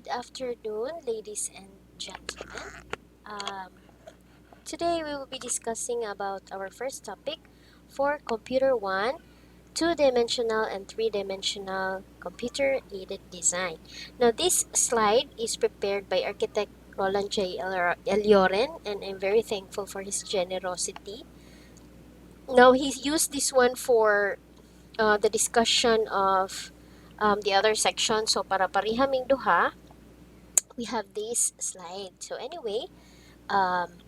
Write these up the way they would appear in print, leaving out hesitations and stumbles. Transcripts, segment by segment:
Good afternoon, ladies and gentlemen. Um, Today we will be discussing about our first topic for Computer 1, two-dimensional and three-dimensional computer-aided design. Now, this slide is prepared by architect Roland Jay Elloren, and I'm very thankful for his generosity. Now, he's used this one for the discussion of the other section. So, para parihaming duha, we have this slide. So anyway, um,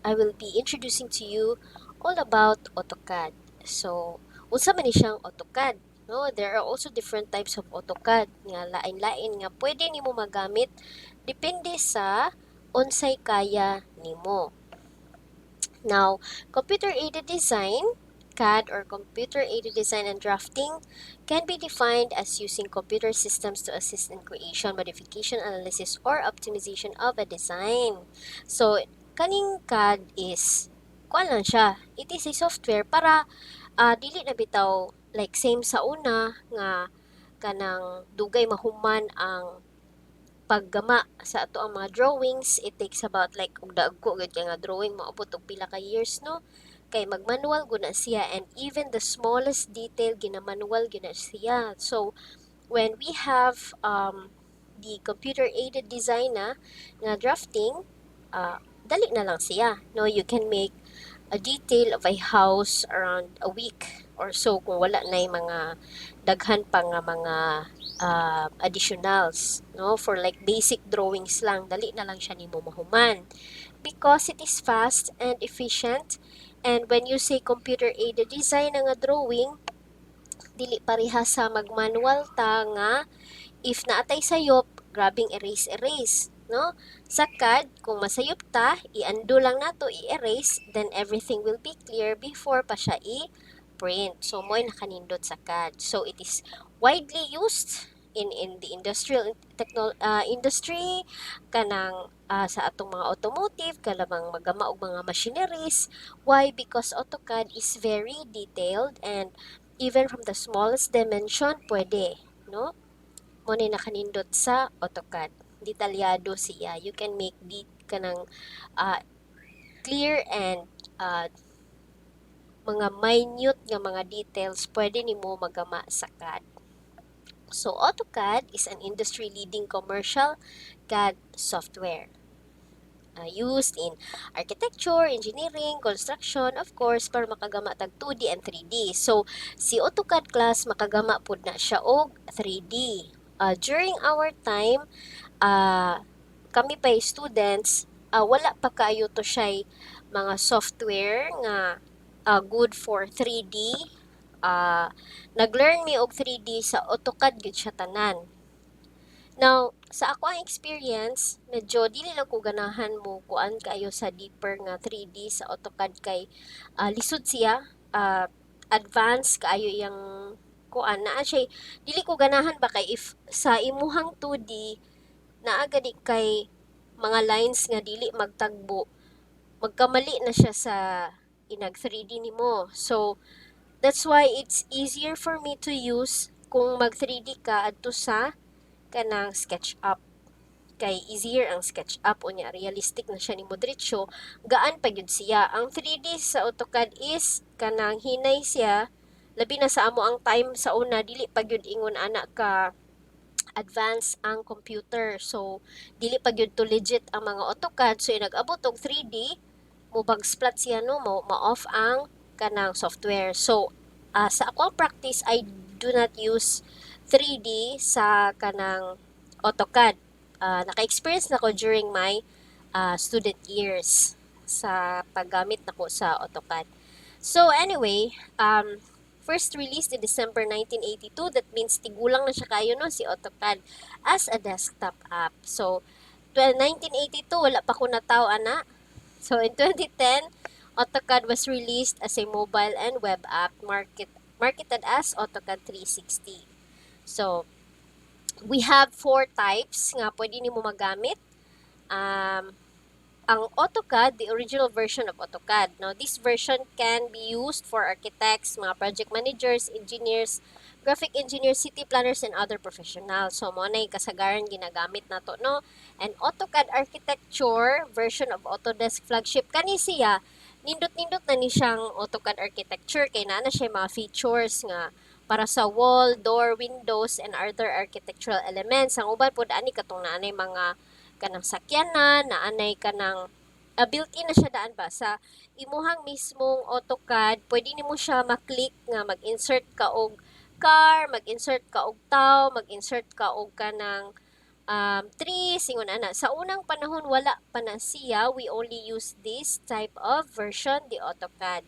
I will be introducing to you all about AutoCAD. So, unsa man ni siyang AutoCAD? No, there are also different types of AutoCAD nga lain-lain nga pwede nimo magamit depende sa unsay kaya nimo. Now, computer-aided design, CAD or computer-aided design and drafting can be defined as using computer systems to assist in creation, modification, analysis, or optimization of a design. So, kaning CAD is, kuan lang siya, it is a software para dili na bitaw like same sa una nga kanang dugay mahuman ang paggama sa ato ang mga drawings. It takes about like og daagko gud kay nga drawing maabot og pila ka years, no, kay magmanual gud na siya, and even the smallest detail ginamanual gud na siya. So when we have the computer aided design na nga drafting, dali na lang siya, no, you can make a detail of a house around a week or so kung wala na yung mga daghan pa nga mga additionals, no, for like basic drawings lang, dali na lang siya nimo mahuman because it is fast and efficient. And when you say computer aided design nga drawing, dili pareha sa magmanual ta nga if naatay sayop, grabing erase, no? Sa CAD, kung masayop ta, i-undo lang nato, i-erase, then everything will be clear before pa siya i-print. So, mo'y nakanindot sa CAD. So, it is widely used in the industrial industry, kanang sa atong mga automotive, kalabang magama og mga machineries. Why? Because AutoCAD is very detailed, and even from the smallest dimension, pwede, no? Mo ni nakanindot sa AutoCAD. Detalyado siya. You can make kanang uh, clear and mga minute nga mga details pwede nimo magama sa CAD. So AutoCAD is an industry-leading commercial CAD software. Used in architecture, engineering, construction, of course, para makagama tag 2D and 3D. So, si AutoCAD class, makagama pud na siya og 3D. During our time, kami pa students, wala pa kaayo to siya mga software nga good for 3D. Nag-learn mi og 3D sa AutoCAD gyud siya tanan. Now, sa ako ang experience, medyo dili lang ko ganahan mo kuan kayo sa deeper nga 3D sa AutoCAD kay lisod siya, advanced kaayo yang kuan naa siya. Dili ko ganahan ba kay if sa imuhang 2D naa gani kay mga lines nga dili magtagbo, magkamali na siya sa inag 3D nimo. So, that's why it's easier for me to use kung mag 3D ka adto sa kanang SketchUp, kay easier ang SketchUp unya realistic na siya ni diretso, gaan pa gyud siya. Ang 3D sa AutoCAD is kanang hinay siya, labi na sa amo ang time sa una dili pa gyud ingon ana ka advance ang computer. So dili pa gyud to legit ang mga AutoCAD, so nag-abot og 3D mo bag-splat siya, no, mo ma-off ang kanang software. So sa akong practice, I do not use 3D sa kanang AutoCAD. Naka-experience na ko during my student years sa paggamit nako sa AutoCAD. So anyway, first released in December 1982, that means tigulang na siya kayo, no, si AutoCAD as a desktop app. So 1982 wala pa ko nataw ana. So in 2010, AutoCAD was released as a mobile and web app marketed as AutoCAD 360. So we have four types nga pwede nimo magamit. Ang AutoCAD, the original version of AutoCAD. Now, this version can be used for architects, mga project managers, engineers, graphic engineer, city planners, and other professionals. So, mo na kasagaran ginagamit nato, no? And AutoCAD architecture version of Autodesk flagship kani siya nindot-nindot na ni siyang AutoCAD architecture kay naa na siya mga features nga para sa wall, door, windows, and other architectural elements. Ang uban po ani katong naanay mga kanang sakyanan, naanay kanang built-in na siya daan ba sa imuhang mismong AutoCAD, pwede nimo siya maklik nga mag-insert ka og car, mag-insert ka og tao, mag-insert ka og kanang trees, ingon ana. Sa unang panahon wala pa na siya, we only use this type of version, the AutoCAD.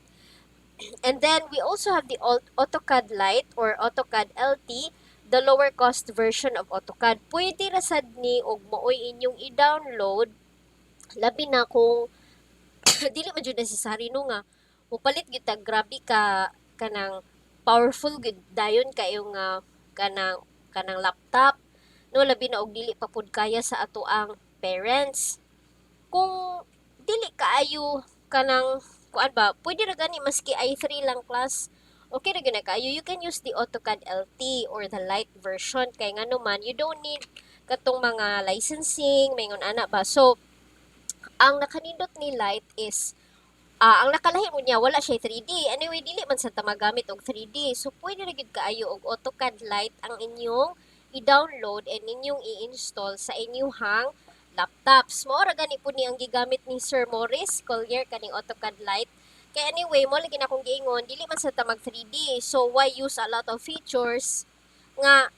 And then we also have the AutoCAD Lite or AutoCAD LT, the lower cost version of AutoCAD. Pwede ra sad ni og maoy inyong i-download labi na kung dili man jud necessary no nga mupalit gyud ta grabe ka kanang powerful gyud dayon kayo nga kanang laptop no labi na og dili pa pud kaya sa ato ang parents. Kung dili kaayo kanang kuan ba pwede ra gani maski i3 lang class, okay ra gyud na kaayo, you can use the AutoCAD LT or the light version kay ngano man you don't need katong mga licensing maingon ana ba. So ang nakanindot ni light is ang nakalahi mo niya wala siya 3D. Anyway, dili man sa tamagamit og 3D. So pwede ra gid kaayo og AutoCAD Lite ang inyong i-download and inyong i-install sa inyong laptops. Mao ra gani po ni ang gigamit ni Sir Morris Collier kaning AutoCAD Lite. Kaya anyway, mo lagi na akong giingon, dili man sa tamag 3D. So why use a lot of features nga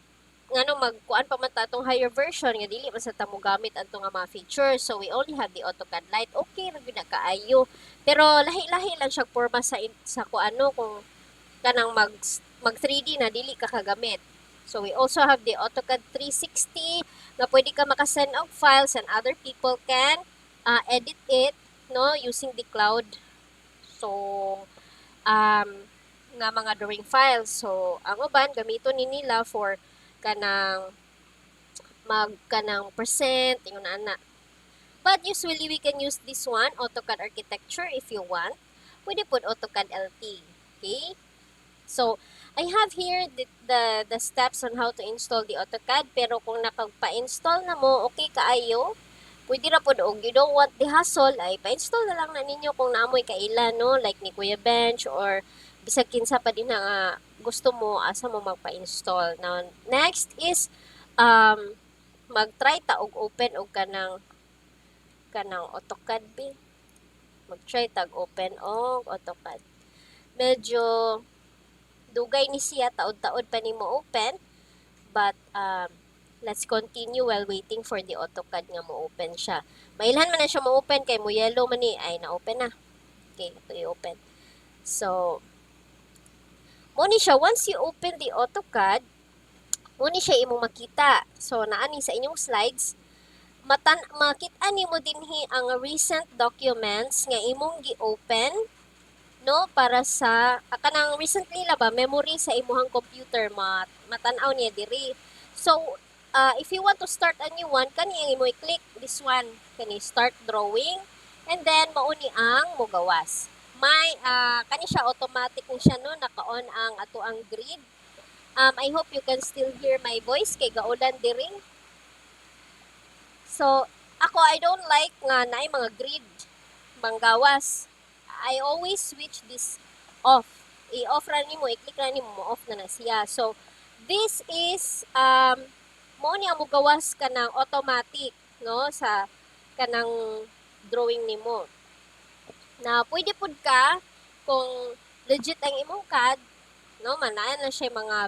ngano magkuan pa man ta atong higher version nga dili man sa tamo gamit adto nga mga features. So we only have the AutoCAD Lite. Okay ra gyud na kaayo. Pero lahi-lahi lang siya porma sa kuano kung kanang mag 3D na dili ka kagamit. So we also have the AutoCAD 360 nga pwede ka makasend og files and other people can edit it no using the cloud. So um nga mga drawing files. So ang uban gamiton ni nila for kanang kanang present ingon ana. But usually we can use this one AutoCAD architecture if you want. Pwede pud AutoCAD LT. Okay? So I have here the steps on how to install the AutoCAD, pero kung nakagpa-install na mo okay kaayo, pwede ra pud og you don't want the hassle ay pa-install na lang na ninyo kung naamoy kailan no like ni Kuya Bench or bisag kinsa pa din nga gusto mo asa mo magpa-install. Now next is mag-try ta og open og kanang AutoCAD bi. Mag-try tag open og AutoCAD. Medyo dugay ni siya, taod-taod pa ni mo open. But let's continue while waiting for the AutoCAD nga mo open siya. Mailhan man na siya mo open kay mo yellow man ni ay na open na. Okay, ito i-open. So mo ni siya once you open the AutoCAD, mo ni siya imong makita. So naani sa inyong slides makita nimo dinhi ang recent documents nga imong gi-open no para sa kanang recently la ba memory sa imuhang computer matan-aw niya diri. So if you want to start a new one kani ang imo i-click this one kani start drawing and then mao ni ang mogawas. May kani siya automatic ni siya no naka-on ang ato ang grid. I hope you can still hear my voice kay gaulan diri. So ako I don't like nga naay mga grid manggawas. I always switch this off. I-off ra nimo, i-click ra nimo, mo-off na siya. So, this is, mo niya mo gawas ka ng automatic, no, sa kanang drawing nimo. Na, pwede pud ka, kung legit ang imong CAD, no, manaan na siya mga,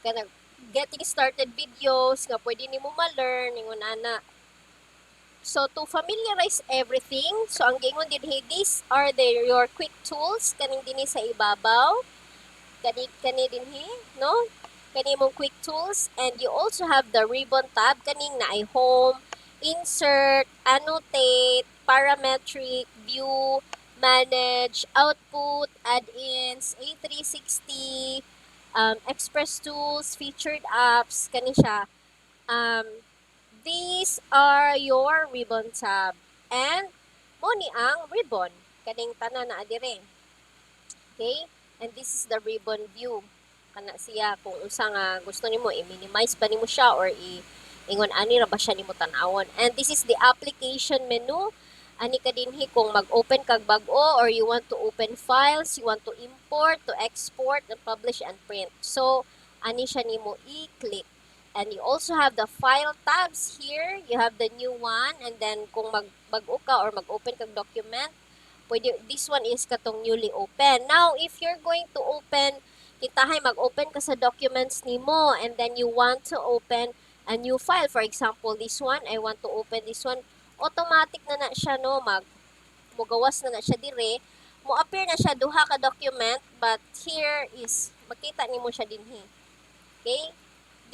kanang, getting started videos, nga pwede nimo ma-learn, ingon ana. So, to familiarize everything, so ang gingon dinhi, these are your quick tools, kaning dinhi sa ibabaw, kani dinhi, no? Kani mong quick tools, and you also have the ribbon tab, kaning naay home, insert, annotate, parametric, view, manage, output, add-ins, A360, express tools, featured apps, kani siya. These are your ribbon tab. And mo ni ang ribbon kaning tanan na adire. Okay? And this is the ribbon view. kana siya kung unsa nga gusto nimo i-minimize ba nimo siya or ingon ani ra ba siya nimo tan-awon. And this is the application menu. Ani ka dinhi kung mag-open kag bag-o or you want to open files, you want to import, to export, and publish and print. So ani siya nimo i-click. And you also have the file tabs here. You have the new one, and then kung mag-bag-o ka or mag-open kag document, pwede, this one is katong newly open. Now, if you're going to open, kitahay mag-open ka sa documents nimo and then you want to open a new file. For example, this one, I want to open this one. Automatic na siya, no? Mugawas na siya dire. Mo-appear na siya duha ka document, but here is, makita nimo siya dinhi. Okay?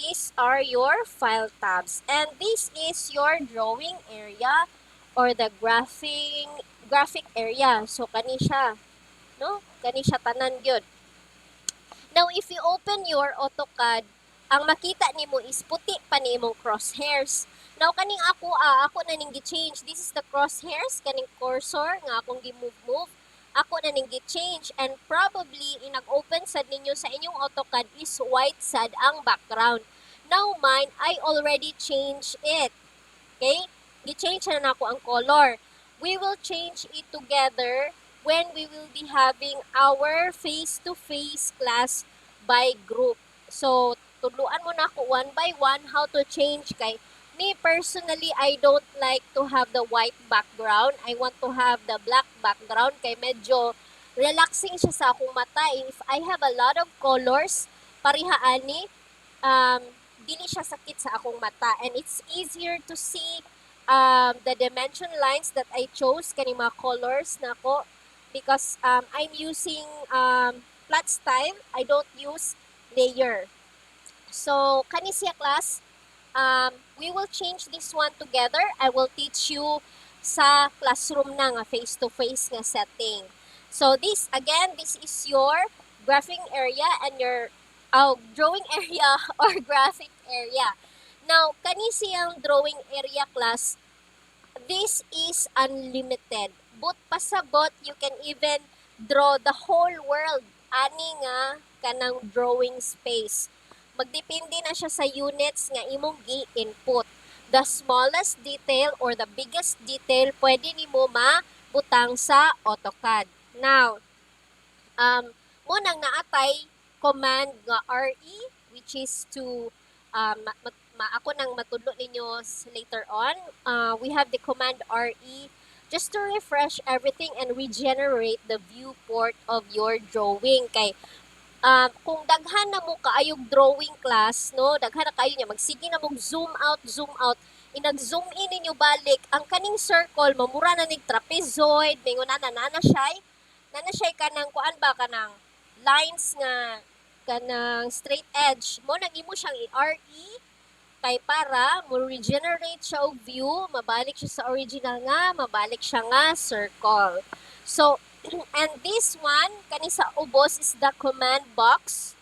These are your file tabs. And this is your drawing area or the graphic area. So kani siya, no? Kani siya tanan gyud. Now if you open your AutoCAD, ang makita nimo is puti pa nimong crosshairs. Now kaning ako na ning gi-change. This is the crosshairs kaning cursor nga akong gi-move. Ako na ning gi-change and probably inag-open sad ninyo sa inyong AutoCAD is white sad ang background. Now mine, I already changed it. Okay? Gi-change na nako ang color. We will change it together when we will be having our face-to-face class by group. So, tudluan mo na ako one by one how to change kay me personally, I don't like to have the white background. I want to have the black background kay medyo relaxing siya sa akong mata. If I have a lot of colors, parihaani, dili siya sakit sa akong mata. And it's easier to see the dimension lines that I chose kani mga colors nako because I'm using flat style. I don't use layer. So kani siya class, we will change this one together. I will teach you sa classroom na nga face-to-face nga setting. So this is your graphing area and your drawing area or graphic area. Now, kani siyang drawing area class, this is unlimited. But pasabot, you can even draw the whole world. Ani nga kanang drawing space. Magdepende na siya sa units nga imong gi-input. The smallest detail or the biggest detail pwede nimo mabutang sa AutoCAD. Now, mo nang naatay command nga RE which is to ako nang matudlo ninyo later on. We have the command RE just to refresh everything and regenerate the viewport of your drawing. Kay kung daghan na mo kaayog drawing class, no, daghan na kayo niya, magsige na mong zoom out, inag-zoom in ninyo balik, ang kaning circle, mamura na nig trapezoid, mingo na siya kanang kuan ba, kanang lines nga, kanang straight edge, mo nag-imo siyang i-RE, kay para mo regenerate siya og view, mabalik siya sa original nga, mabalik siya nga circle. So, and this one, kani sa ubos is the command box.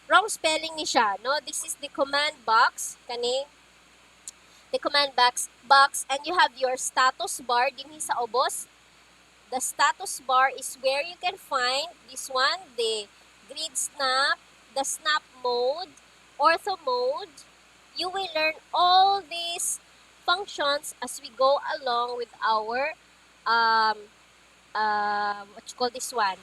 Wrong spelling ni siya, no? This is the command box, kani. The command box, and you have your status bar dinhi sa ubos. The status bar is where you can find this one, the grid snap, the snap mode, ortho mode. You will learn all these functions as we go along with our what you call this one,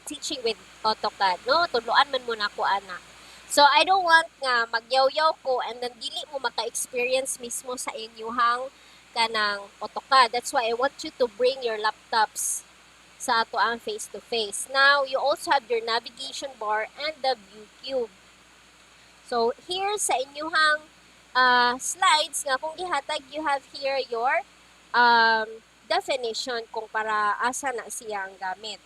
teaching with AutoCAD, no? Tudloan man muna ko ana. So I don't want nga magyaw-yaw ko and then dili mo maka-experience mismo sa inyuhang kanang AutoCAD. That's why I want you to bring your laptops sa ato ang face-to-face. Now, you also have your navigation bar and the view cube. So here sa inyuhang slides nga kung gihatag, you have here your definition kung para asa na siyang gamit.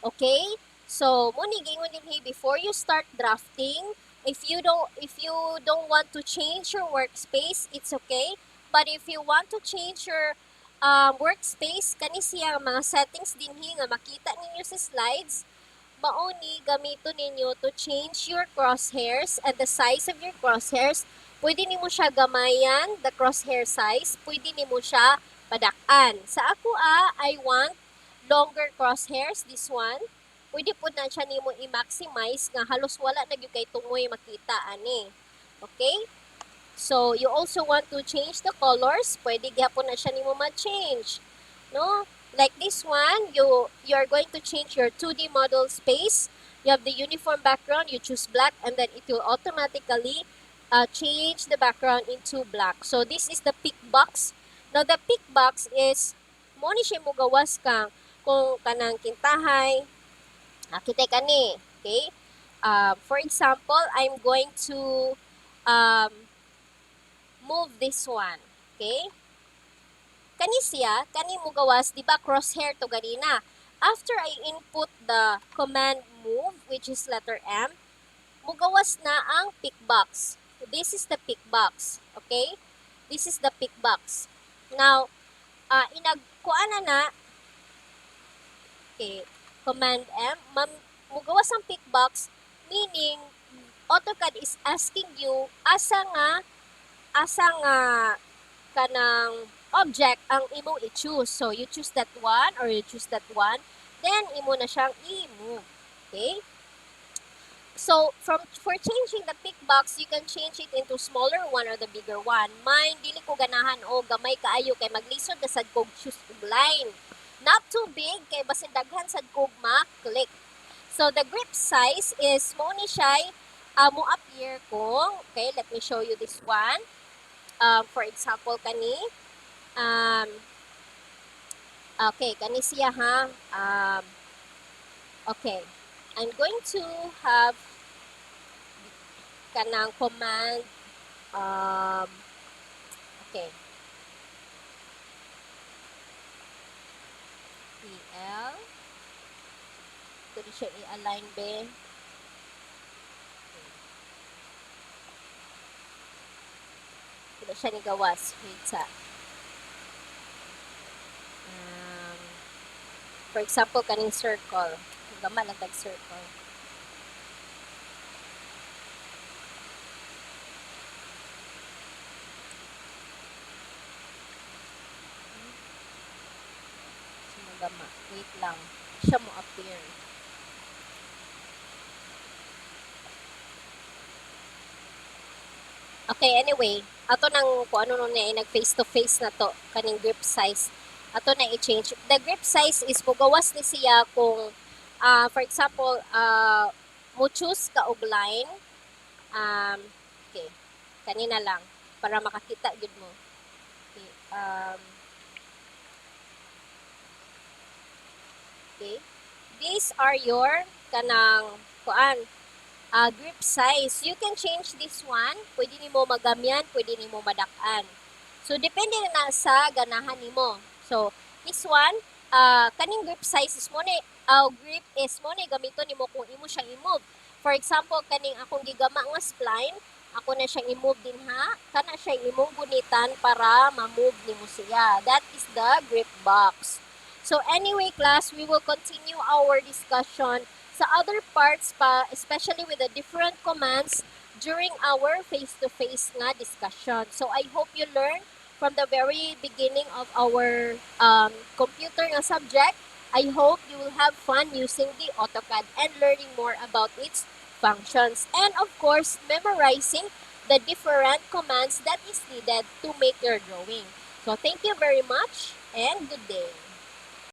Okay? So, muni gingon dinhi before you start drafting, if you don't want to change your workspace, it's okay. But if you want to change your workspace, kani siya mga settings dinhi nga makita ninyo sa slides, mauni gamito ninyo to change your crosshairs and the size of your crosshairs. Pwede nimo siya gamayan, the crosshair size, pwede nimo siya padak-an. Sa ako I want longer crosshairs, this one. pwede po na siya nimo i-maximize nga halos wala na gyud kay tungoy makita ani. Okay? So, you also want to change the colors, pwede gyapon na siya nimo ma-change. No? Like this one, you are going to change your 2D model space. You have the uniform background, you choose black, and then it will automatically change the background into black. So, this is the pick box. Now, the pick box is, mo ni siya mo gawas ka kung kanang kintahay, kitay kani. Okay? For example, I'm going to um, move this one. Okay? Kani siya, kani mo gawas, di ba crosshair to ganina. After I input the command move, which is letter M, mugawas na ang pick box. This is the pick box. Okay? This is the pick box. Now, inagkuana na, okay, command M, mugawas ang pick box, meaning, AutoCAD is asking you asa nga kanang object ang imong i-choose. So, you choose that one or you choose that one, then imo na siyang i-move. Okay? So, for changing the pick box, you can change it into smaller one or the bigger one. Mine, dili ko ganahan o gamay kaayo kay maglisod na sad kog choose line. Not too big kay basin daghan sad kog ma-click. So, the grip size is mo ni siya mo appear kung, okay, let me show you this one. For example, kani, okay, kani siya ha. Okay, I'm going to have kanang command, okay, PL, pwede siya i-align be. Pwede siya ni gawas. Wait sa. For example, kaning circle. Gama lang tag-circle. Gama. Wait lang. Siya mo appear. Okay, anyway, ato nang kung ano nun niya, nag-face to face na to, kaning grip size. Ato na i-change. The grip size is mugawas ni siya kung, for example, mo choose ka og line. Okay, kanina lang, para makakita gud mo. Okay, okay. These are your kanang kuan grip size. You can change this one. Pwede nimo magamyan, pwede nimo madak-an. So depende na sa ganahan nimo. So this one, kaning grip size is mo ni grip is mo ni gamiton nimo kung imo siyang i-move. For example, kaning akong gigama nga spline, ako na siyang i-move din ha. Kana siya imong gunitan para ma-move nimo siya. That is the grip box. So anyway, class, we will continue our discussion sa other parts pa, especially with the different commands during our face-to-face nga discussion. So I hope you learn from the very beginning of our computer nga subject. I hope you will have fun using the AutoCAD and learning more about its functions. And of course, memorizing the different commands that is needed to make your drawing. So thank you very much and good day.